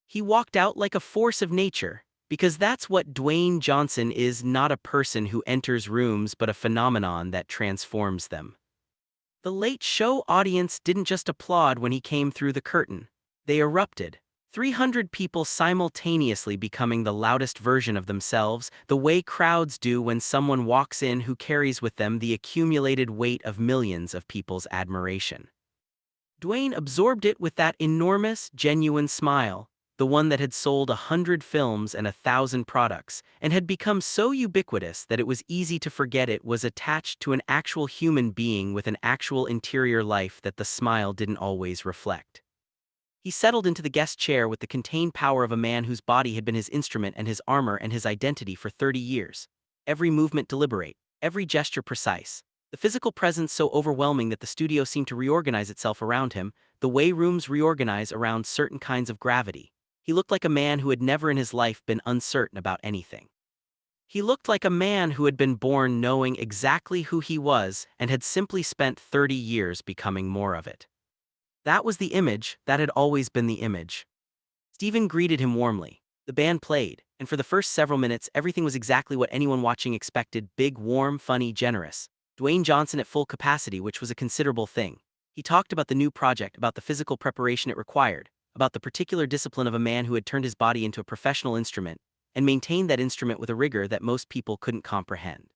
He walked out like a force of nature, because that's what Dwayne Johnson is, not a person who enters rooms but a phenomenon that transforms them. The Late Show audience didn't just applaud when he came through the curtain. They erupted. 300 people simultaneously becoming the loudest version of themselves, the way crowds do when someone walks in who carries with them the accumulated weight of millions of people's admiration. Dwayne absorbed it with that enormous, genuine smile, the one that had sold 100 films and 1,000 products, and had become so ubiquitous that it was easy to forget it was attached to an actual human being with an actual interior life that the smile didn't always reflect. He settled into the guest chair with the contained power of a man whose body had been his instrument and his armor and his identity for 30 years. Every movement deliberate, every gesture precise. The physical presence so overwhelming that the studio seemed to reorganize itself around him, the way rooms reorganize around certain kinds of gravity. He looked like a man who had never in his life been uncertain about anything. He looked like a man who had been born knowing exactly who he was and had simply spent 30 years becoming more of it. That was the image, that had always been the image. Stephen greeted him warmly. The band played, and for the first several minutes everything was exactly what anyone watching expected: big, warm, funny, generous. Dwayne Johnson at full capacity, which was a considerable thing. He talked about the new project, about the physical preparation it required, about the particular discipline of a man who had turned his body into a professional instrument, and maintained that instrument with a rigor that most people couldn't comprehend.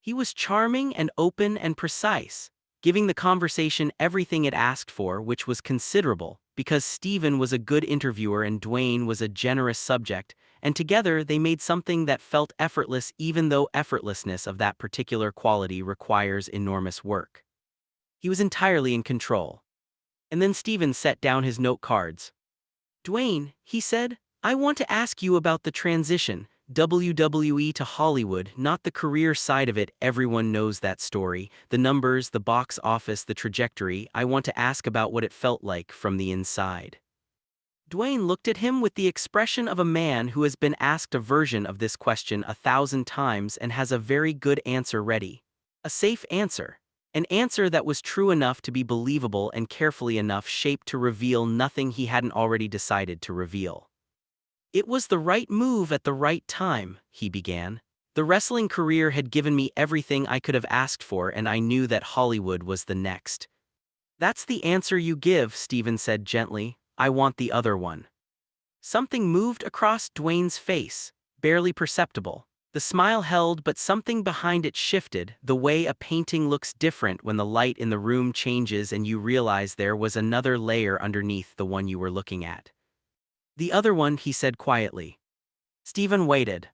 He was charming and open and precise, giving the conversation everything it asked for, which was considerable, because Stephen was a good interviewer and Dwayne was a generous subject, and together they made something that felt effortless, even though effortlessness of that particular quality requires enormous work. He was entirely in control. And then Stephen set down his note cards. "Dwayne," he said, "I want to ask you about the transition, WWE to Hollywood, not the career side of it. Everyone knows that story, the numbers, the box office, the trajectory. I want to ask about what it felt like from the inside." Dwayne looked at him with the expression of a man who has been asked a version of this question 1,000 times and has a very good answer ready. A safe answer. An answer that was true enough to be believable and carefully enough shaped to reveal nothing he hadn't already decided to reveal. "It was the right move at the right time," he began. "The wrestling career had given me everything I could have asked for, and I knew that Hollywood was the next." "That's the answer you give," Stephen said gently. "I want the other one." Something moved across Dwayne's face, barely perceptible. The smile held, but something behind it shifted, the way a painting looks different when the light in the room changes and you realize there was another layer underneath the one you were looking at. "The other one," he said quietly. Stephen waited.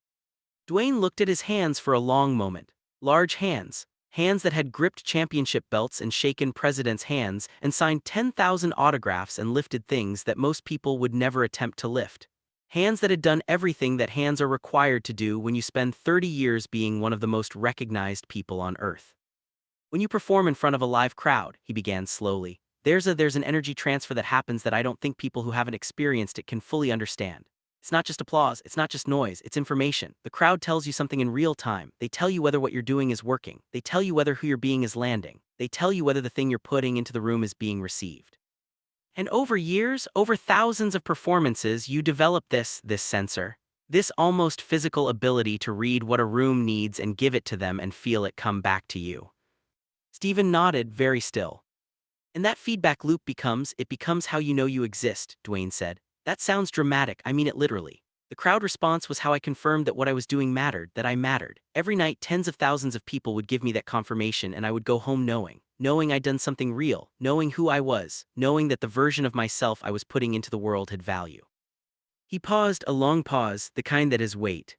Dwayne looked at his hands for a long moment. Large hands. Hands that had gripped championship belts and shaken presidents' hands and signed 10,000 autographs and lifted things that most people would never attempt to lift. Hands that had done everything that hands are required to do when you spend 30 years being one of the most recognized people on Earth. "When you perform in front of a live crowd," he began slowly, there's an energy transfer that happens that I don't think people who haven't experienced it can fully understand. It's not just applause, it's not just noise, it's information. The crowd tells you something in real time. They tell you whether what you're doing is working. They tell you whether who you're being is landing. They tell you whether the thing you're putting into the room is being received. And over years, over thousands of performances, you develop this sensor, this almost physical ability to read what a room needs and give it to them and feel it come back to you." Stephen nodded, very still. "And that feedback loop becomes how you know you exist," Dwayne said. "That sounds dramatic, I mean it literally. The crowd response was how I confirmed that what I was doing mattered, that I mattered. Every night tens of thousands of people would give me that confirmation and I would go home knowing I'd done something real, knowing who I was, knowing that the version of myself I was putting into the world had value." He paused, a long pause, the kind that has weight.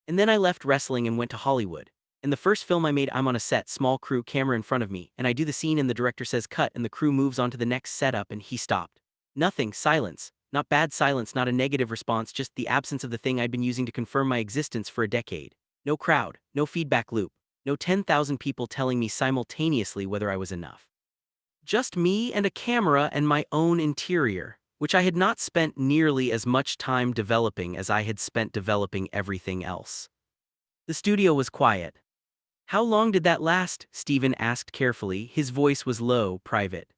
"And then I left wrestling and went to Hollywood. In the first film I made, I'm on a set, small crew, camera in front of me, and I do the scene and the director says cut and the crew moves on to the next setup and he stopped. Nothing, silence. Not bad silence, not a negative response, just the absence of the thing I'd been using to confirm my existence for a decade. No crowd, no feedback loop, no 10,000 people telling me simultaneously whether I was enough. Just me and a camera and my own interior, which I had not spent nearly as much time developing as I had spent developing everything else." The studio was quiet. "How long did that last?" Stephen asked carefully. His voice was low, private.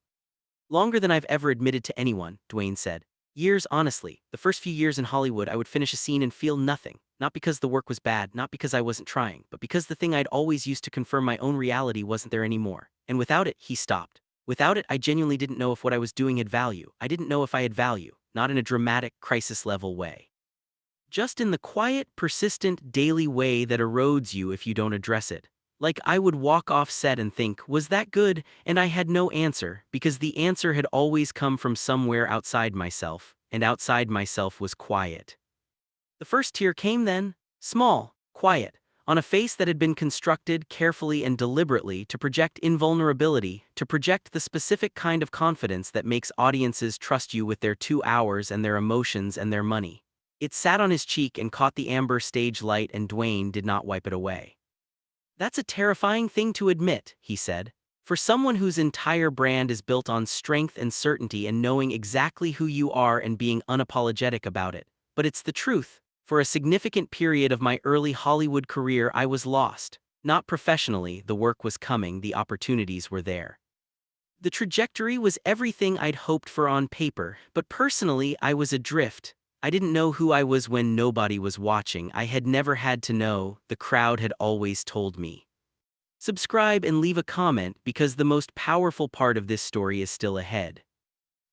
"Longer than I've ever admitted to anyone," Dwayne said. Years, honestly. The first few years in Hollywood, I would finish a scene and feel nothing. Not because the work was bad, not because I wasn't trying, but because the thing I'd always used to confirm my own reality wasn't there anymore. And without it, he stopped. Without it, I genuinely didn't know if what I was doing had value. I didn't know if I had value, not in a dramatic, crisis-level way. Just in the quiet, persistent, daily way that erodes you if you don't address it. Like I would walk off set and think, was that good? And I had no answer, because the answer had always come from somewhere outside myself, and outside myself was quiet. The first tear came then, small, quiet, on a face that had been constructed carefully and deliberately to project invulnerability, to project the specific kind of confidence that makes audiences trust you with their 2 hours and their emotions and their money. It sat on his cheek and caught the amber stage light, and Dwayne did not wipe it away. "That's a terrifying thing to admit," he said. "For someone whose entire brand is built on strength and certainty and knowing exactly who you are and being unapologetic about it. But it's the truth. For a significant period of my early Hollywood career, I was lost. Not professionally, the work was coming, the opportunities were there. The trajectory was everything I'd hoped for on paper, but personally, I was adrift. I didn't know who I was when nobody was watching. I had never had to know, the crowd had always told me." Subscribe and leave a comment because the most powerful part of this story is still ahead.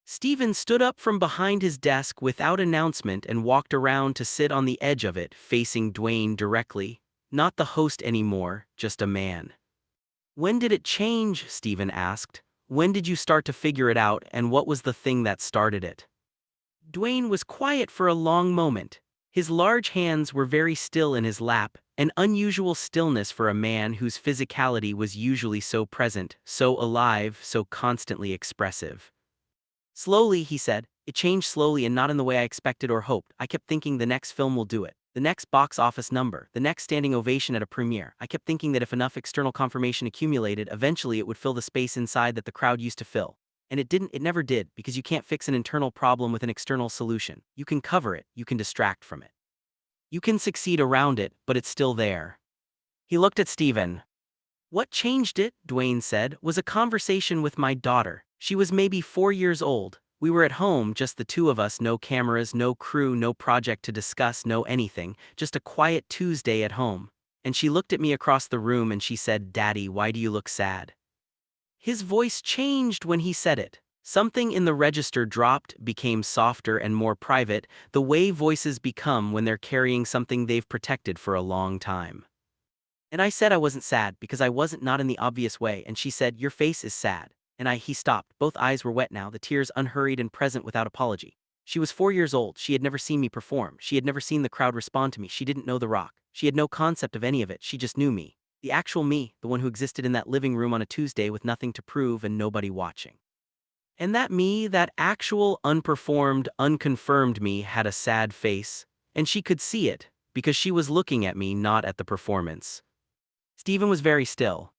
Stephen stood up from behind his desk without announcement and walked around to sit on the edge of it, facing Dwayne directly. Not the host anymore, just a man. "When did it change?" Stephen asked. "When did you start to figure it out, and what was the thing that started it?" Dwayne was quiet for a long moment. His large hands were very still in his lap, an unusual stillness for a man whose physicality was usually so present, so alive, so constantly expressive. "Slowly," he said. "It changed slowly and not in the way I expected or hoped. I kept thinking the next film will do it. The next box office number, the next standing ovation at a premiere. I kept thinking that if enough external confirmation accumulated, eventually it would fill the space inside that the crowd used to fill. And it didn't, it never did, because you can't fix an internal problem with an external solution. You can cover it, you can distract from it. You can succeed around it, but it's still there." He looked at Stephen. "What changed it," Dwayne said, "was a conversation with my daughter. She was maybe 4 years old. We were at home, just the two of us, no cameras, no crew, no project to discuss, no anything, just a quiet Tuesday at home. And she looked at me across the room and she said, 'Daddy, why do you look sad?'" His voice changed when he said it. Something in the register dropped, became softer and more private, the way voices become when they're carrying something they've protected for a long time. "And I said I wasn't sad because I wasn't, not in the obvious way, and she said, 'Your face is sad.' And he stopped. Both eyes were wet now, the tears unhurried and present without apology. She was 4 years old. She had never seen me perform. She had never seen the crowd respond to me. She didn't know The Rock. She had no concept of any of it. She just knew me. The actual me, the one who existed in that living room on a Tuesday with nothing to prove and nobody watching. And that me, that actual, unperformed, unconfirmed me, had a sad face. And she could see it, because she was looking at me, not at the performance." Stephen was very still.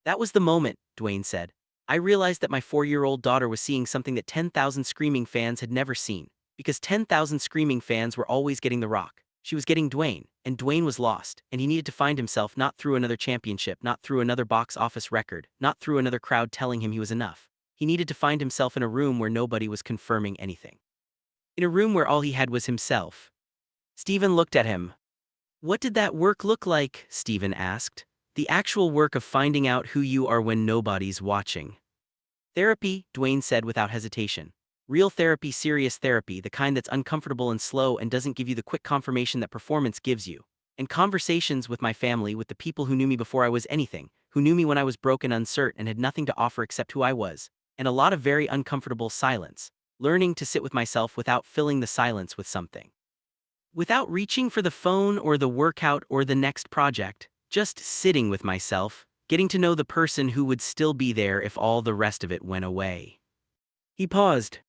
"That was the moment," Dwayne said. "I realized that my 4-year-old daughter was seeing something that 10,000 screaming fans had never seen, because 10,000 screaming fans were always getting The Rock. She was getting Dwayne, and Dwayne was lost, and he needed to find himself not through another championship, not through another box office record, not through another crowd telling him he was enough. He needed to find himself in a room where nobody was confirming anything. In a room where all he had was himself." Stephen looked at him. "What did that work look like?" Stephen asked. "The actual work of finding out who you are when nobody's watching." "Therapy," Dwayne said without hesitation. "Real therapy, serious therapy, the kind that's uncomfortable and slow and doesn't give you the quick confirmation that performance gives you. And conversations with my family, with the people who knew me before I was anything, who knew me when I was broke and uncertain and had nothing to offer except who I was. And a lot of very uncomfortable silence. Learning to sit with myself without filling the silence with something. Without reaching for the phone or the workout or the next project. Just sitting with myself, getting to know the person who would still be there if all the rest of it went away." He paused.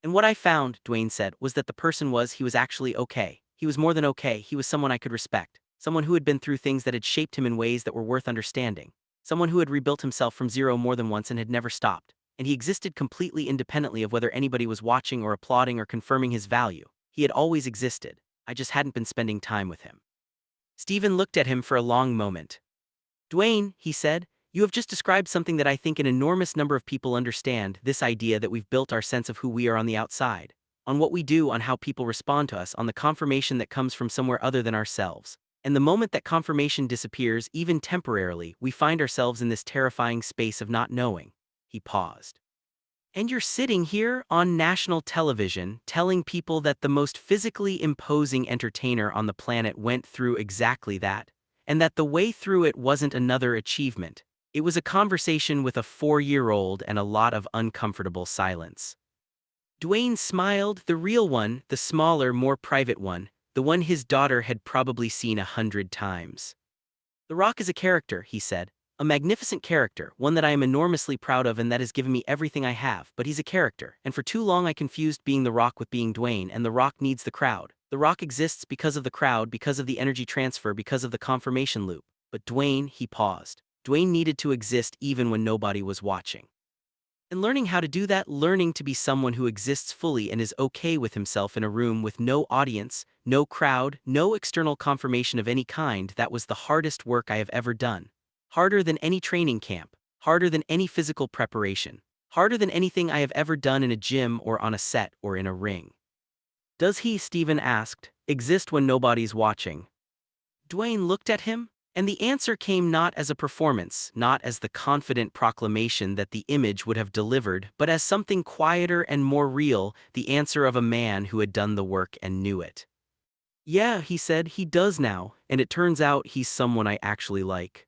"And what I found," Dwayne said, "was that the person he was actually okay. He was more than okay, he was someone I could respect. Someone who had been through things that had shaped him in ways that were worth understanding. Someone who had rebuilt himself from zero more than once and had never stopped. And he existed completely independently of whether anybody was watching or applauding or confirming his value. He had always existed. I just hadn't been spending time with him." Stephen looked at him for a long moment. "Dwayne," he said, "you have just described something that I think an enormous number of people understand, this idea that we've built our sense of who we are on the outside. on what we do, on how people respond to us, on the confirmation that comes from somewhere other than ourselves. And the moment that confirmation disappears, even temporarily, we find ourselves in this terrifying space of not knowing. He paused. And you're sitting here on national television telling people that the most physically imposing entertainer on the planet went through exactly that, and that the way through it wasn't another achievement. It was a conversation with a 4-year-old and a lot of uncomfortable silence. Dwayne smiled, the real one, the smaller, more private one, the one his daughter had probably seen 100 times. The Rock is a character, he said. A magnificent character, one that I am enormously proud of and that has given me everything I have, but he's a character, and for too long I confused being The Rock with being Dwayne, and The Rock needs the crowd. The Rock exists because of the crowd, because of the energy transfer, because of the confirmation loop. But Dwayne, he paused. Dwayne needed to exist even when nobody was watching. And learning how to do that, learning to be someone who exists fully and is okay with himself in a room with no audience, no crowd, no external confirmation of any kind, that was the hardest work I have ever done. Harder than any training camp, harder than any physical preparation, harder than anything I have ever done in a gym or on a set or in a ring. Does he, Stephen asked, exist when nobody's watching? Dwayne looked at him, and the answer came not as a performance, not as the confident proclamation that the image would have delivered, but as something quieter and more real, the answer of a man who had done the work and knew it. Yeah, he said, he does now, and it turns out he's someone I actually like.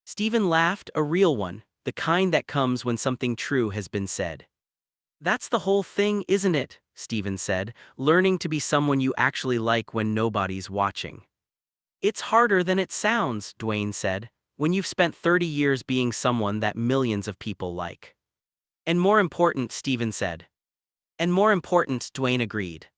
Stephen laughed, a real one, the kind that comes when something true has been said. That's the whole thing, isn't it? Stephen said, learning to be someone you actually like when nobody's watching. It's harder than it sounds, Dwayne said, when you've spent 30 years being someone that millions of people like. And more important, Stephen said. And more important, Dwayne agreed.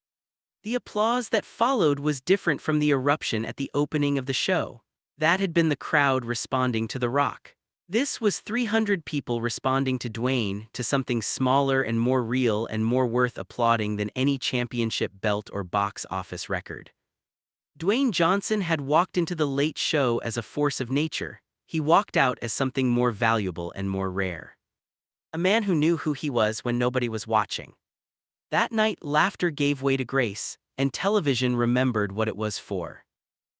The applause that followed was different from the eruption at the opening of the show. That had been the crowd responding to The Rock. This was 300 people responding to Dwayne, to something smaller and more real and more worth applauding than any championship belt or box office record. Dwayne Johnson had walked into the Late Show as a force of nature. He walked out as something more valuable and more rare. A man who knew who he was when nobody was watching. That night, laughter gave way to grace, and television remembered what it was for.